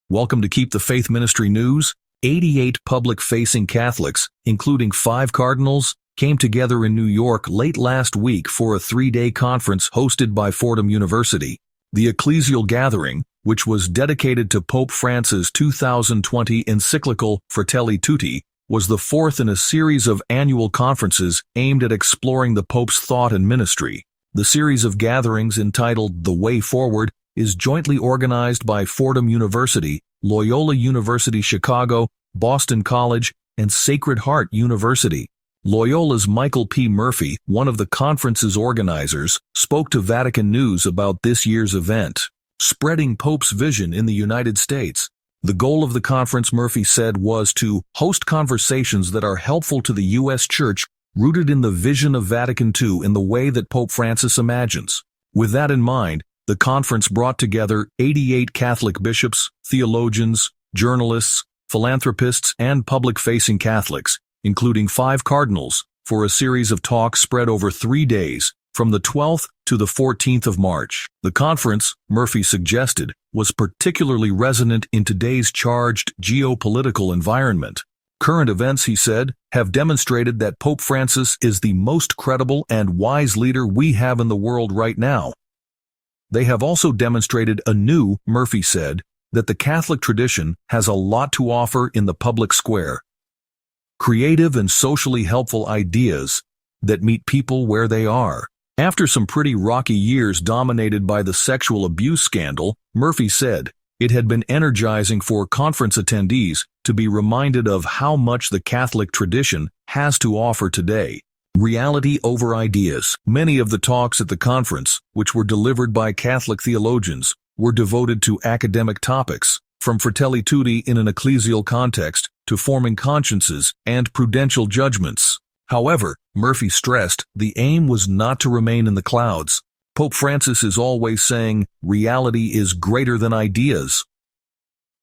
Welcome to Keep the Faith Ministry News. 88 public-facing Catholics, including 5 cardinals, came together in New York late last week for a 3-day conference hosted by Fordham University. The ecclesial gathering, which was dedicated to Pope Francis' 2020 encyclical Fratelli Tutti, was the 4th in a series of annual conferences aimed at exploring the Pope's thought and ministry. The series of gatherings, entitled The Way Forward, is jointly organized by Fordham University, Loyola University Chicago, Boston College, and Sacred Heart University. Loyola's Michael P. Murphy, one of the conference's organizers, spoke to Vatican News about this year's event, Spreading Pope's Vision in the United States. The goal of the conference, Murphy said, was to host conversations that are helpful to the U.S. Church, rooted in the vision of Vatican II in the way that Pope Francis imagines. With that in mind, the conference brought together 88 Catholic bishops, theologians, journalists, philanthropists, and public-facing Catholics, including 5 cardinals, for a series of talks spread over 3 days, from the 12th to the 14th of March. The conference, Murphy suggested, was particularly resonant in today's charged geopolitical environment. Current events, he said, have demonstrated that Pope Francis is the most credible and wise leader we have in the world right now. They have also demonstrated anew, Murphy said, that the Catholic tradition has a lot to offer in the public square. Creative and socially helpful ideas that meet people where they are. After some pretty rocky years dominated by the sexual abuse scandal, Murphy said, it had been energizing for conference attendees to be reminded of how much the Catholic tradition has to offer today. Reality over ideas. Many of the talks at the conference, which were delivered by Catholic theologians, were devoted to academic topics, from Fratelli Tutti in an ecclesial context to forming consciences and prudential judgments. However, Murphy stressed, the aim was not to remain in the clouds. Pope Francis is always saying, reality is greater than ideas.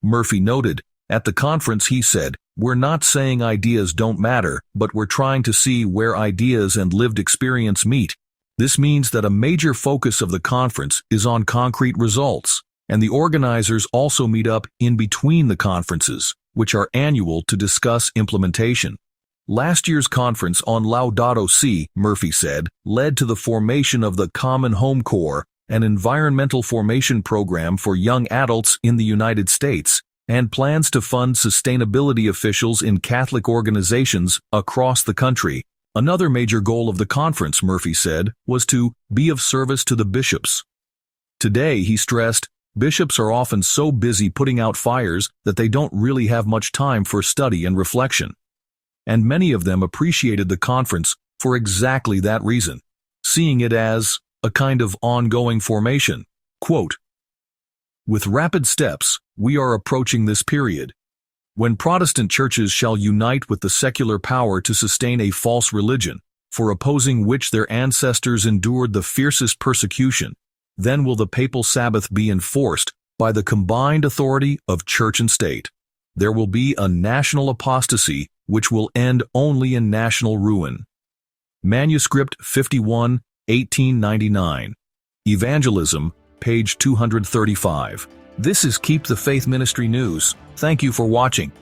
Murphy noted, at the conference he said, we're not saying ideas don't matter, but we're trying to see where ideas and lived experience meet. This means that a major focus of the conference is on concrete results, and the organizers also meet up in between the conferences, which are annual, to discuss implementation. Last year's conference on Laudato Si, Murphy said, led to the formation of the Common Home Corps, an environmental formation program for young adults in the United States, and plans to fund sustainability officials in Catholic organizations across the country. Another major goal of the conference, Murphy said, was to be of service to the bishops. Today, he stressed, bishops are often so busy putting out fires that they don't really have much time for study and reflection. And many of them appreciated the conference for exactly that reason, seeing it as a kind of ongoing formation. Quote, with rapid steps, we are approaching this period when Protestant churches shall unite with the secular power to sustain a false religion, for opposing which their ancestors endured the fiercest persecution. Then will the papal Sabbath be enforced by the combined authority of church and state. There will be a national apostasy which will end only in national ruin. Manuscript 51, 1899. Evangelism, page 235. This is Keep the Faith Ministry News. Thank you for watching.